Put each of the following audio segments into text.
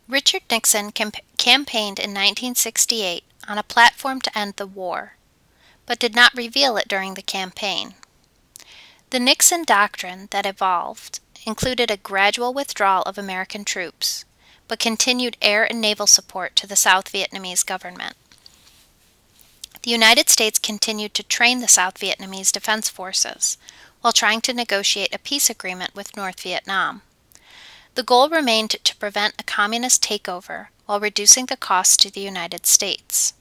Richard Nixon campaigned in 1968 on a platform to end the war, but did not reveal it during the campaign. The Nixon doctrine that evolved included a gradual withdrawal of American troops, but continued air and naval support to the South Vietnamese government. The United States continued to train the South Vietnamese Defense Forces while trying to negotiate a peace agreement with North Vietnam. The goal remained to prevent a communist takeover while reducing the costs to the United States.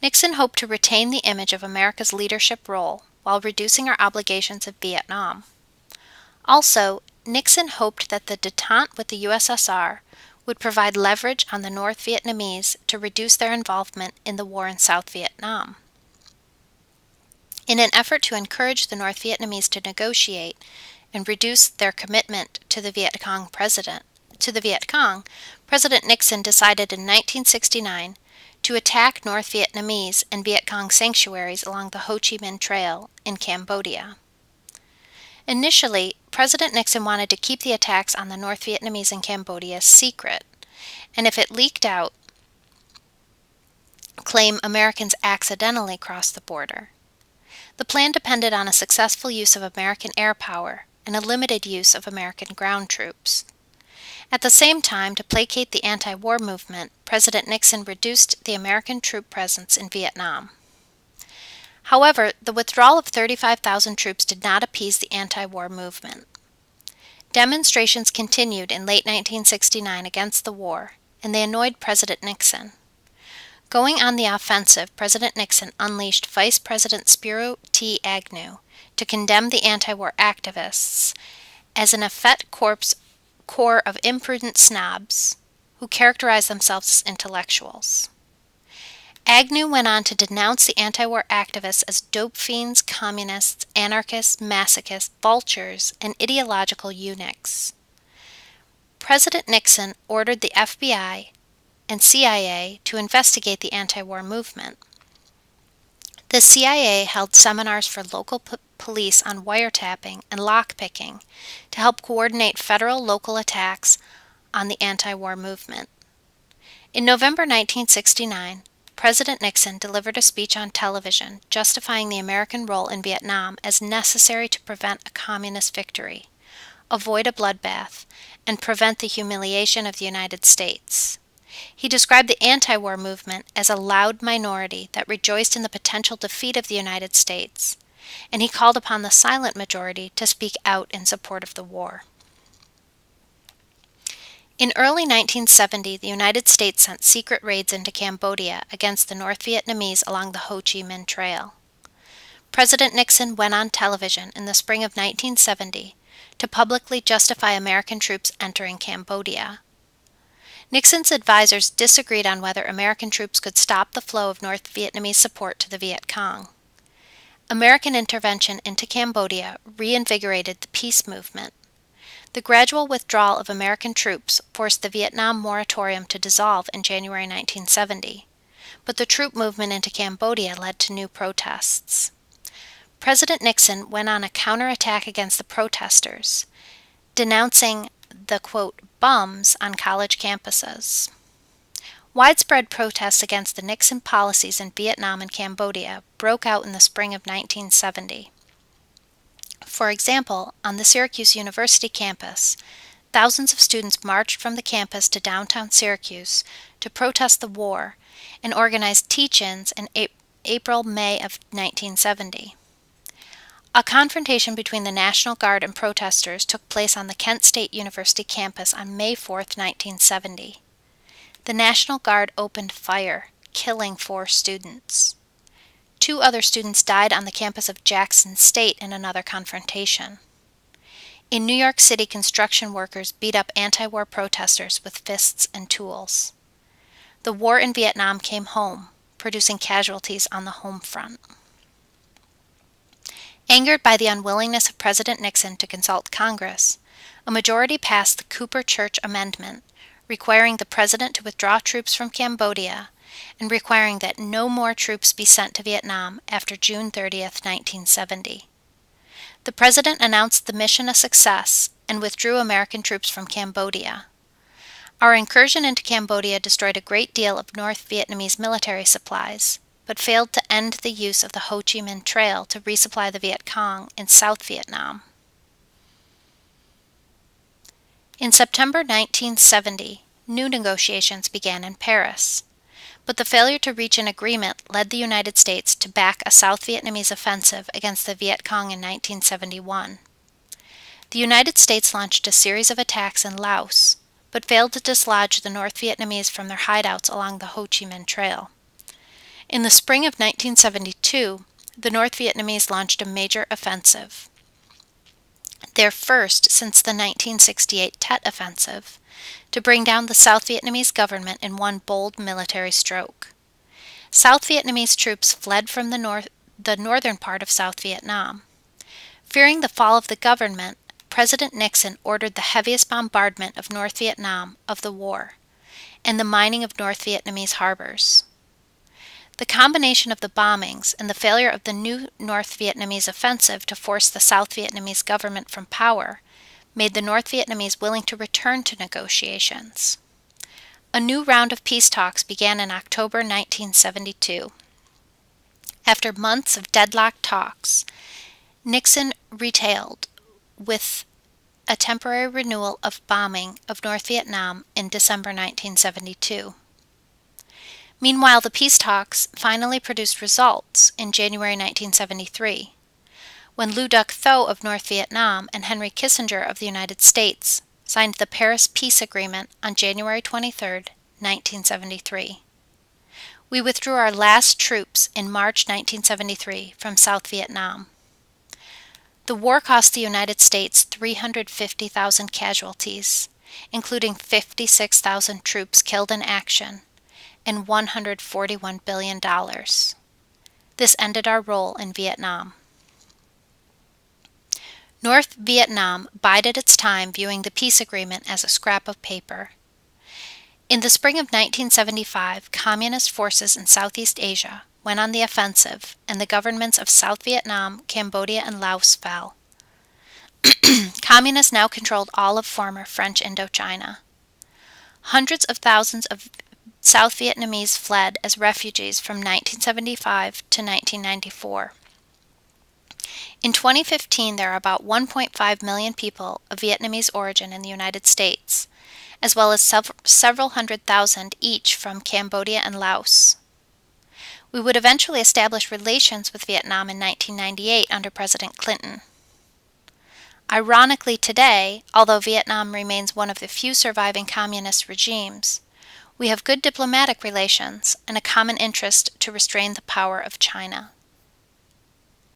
Nixon hoped to retain the image of America's leadership role while reducing our obligations in Vietnam. Also, Nixon hoped that the détente with the USSR would provide leverage on the North Vietnamese to reduce their involvement in the war in South Vietnam. In an effort to encourage the North Vietnamese to negotiate and reduce their commitment to the Viet Cong, President Nixon decided in 1969 to attack North Vietnamese and Viet Cong sanctuaries along the Ho Chi Minh Trail in Cambodia. Initially, President Nixon wanted to keep the attacks on the North Vietnamese in Cambodia secret, and if it leaked out, claim Americans accidentally crossed the border. The plan depended on a successful use of American air power and a limited use of American ground troops. At the same time, to placate the anti-war movement, President Nixon reduced the American troop presence in Vietnam. However, the withdrawal of 35,000 troops did not appease the anti-war movement. Demonstrations continued in late 1969 against the war, and they annoyed President Nixon. Going on the offensive, President Nixon unleashed Vice President Spiro T. Agnew to condemn the anti-war activists as an effete corps of imprudent snobs who characterized themselves as intellectuals. Agnew went on to denounce the anti-war activists as dope fiends, communists, anarchists, masochists, vultures, and ideological eunuchs. President Nixon ordered the FBI and CIA to investigate the anti-war movement. The CIA held seminars for local police on wiretapping and lockpicking to help coordinate federal-local attacks on the anti-war movement. In November 1969, President Nixon delivered a speech on television justifying the American role in Vietnam as necessary to prevent a communist victory, avoid a bloodbath, and prevent the humiliation of the United States. He described the anti-war movement as a loud minority that rejoiced in the potential defeat of the United States, and he called upon the silent majority to speak out in support of the war. In early 1970, the United States sent secret raids into Cambodia against the North Vietnamese along the Ho Chi Minh Trail. President Nixon went on television in the spring of 1970 to publicly justify American troops entering Cambodia. Nixon's advisors disagreed on whether American troops could stop the flow of North Vietnamese support to the Viet Cong. American intervention into Cambodia reinvigorated the peace movement. The gradual withdrawal of American troops forced the Vietnam moratorium to dissolve in January 1970, but the troop movement into Cambodia led to new protests. President Nixon went on a counterattack against the protesters, denouncing the, quote, bums on college campuses. Widespread protests against the Nixon policies in Vietnam and Cambodia broke out in the spring of 1970. For example, on the Syracuse University campus, thousands of students marched from the campus to downtown Syracuse to protest the war and organized teach-ins in April-May of 1970. A confrontation between the National Guard and protesters took place on the Kent State University campus on May 4, 1970. The National Guard opened fire, killing 4 students. 2 other students died on the campus of Jackson State in another confrontation. In New York City, construction workers beat up anti-war protesters with fists and tools. The war in Vietnam came home, producing casualties on the home front. Angered by the unwillingness of President Nixon to consult Congress, a majority passed the Cooper Church Amendment, requiring the president to withdraw troops from Cambodia and requiring that no more troops be sent to Vietnam after June 30, 1970. The president announced the mission a success and withdrew American troops from Cambodia. Our incursion into Cambodia destroyed a great deal of North Vietnamese military supplies, but failed to end the use of the Ho Chi Minh Trail to resupply the Viet Cong in South Vietnam. In September 1970, new negotiations began in Paris, but the failure to reach an agreement led the United States to back a South Vietnamese offensive against the Viet Cong in 1971. The United States launched a series of attacks in Laos, but failed to dislodge the North Vietnamese from their hideouts along the Ho Chi Minh Trail. In the spring of 1972, the North Vietnamese launched a major offensive, their first since the 1968 Tet Offensive, to bring down the South Vietnamese government in one bold military stroke. South Vietnamese troops fled from the northern part of South Vietnam. Fearing the fall of the government, President Nixon ordered the heaviest bombardment of North Vietnam of the war and the mining of North Vietnamese harbors. The combination of the bombings and the failure of the new North Vietnamese offensive to force the South Vietnamese government from power made the North Vietnamese willing to return to negotiations. A new round of peace talks began in October 1972. After months of deadlocked talks, Nixon retailed with a temporary renewal of bombing of North Vietnam in December 1972. Meanwhile, the peace talks finally produced results in January 1973, when Lưu Duc Tho of North Vietnam and Henry Kissinger of the United States signed the Paris Peace Agreement on January 23, 1973. We withdrew our last troops in March 1973 from South Vietnam. The war cost the United States 350,000 casualties, including 56,000 troops killed in action, and $141 billion. This ended our role in Vietnam. North Vietnam bided its time, viewing the peace agreement as a scrap of paper. In the spring of 1975, communist forces in Southeast Asia went on the offensive, and the governments of South Vietnam, Cambodia, and Laos fell. Communists now controlled all of former French Indochina. Hundreds of thousands of South Vietnamese fled as refugees from 1975 to 1994. In 2015, there are about 1.5 million people of Vietnamese origin in the United States, as well as several hundred thousand each from Cambodia and Laos. We would eventually establish relations with Vietnam in 1998 under President Clinton. Ironically, today, although Vietnam remains one of the few surviving communist regimes, we have good diplomatic relations and a common interest to restrain the power of China.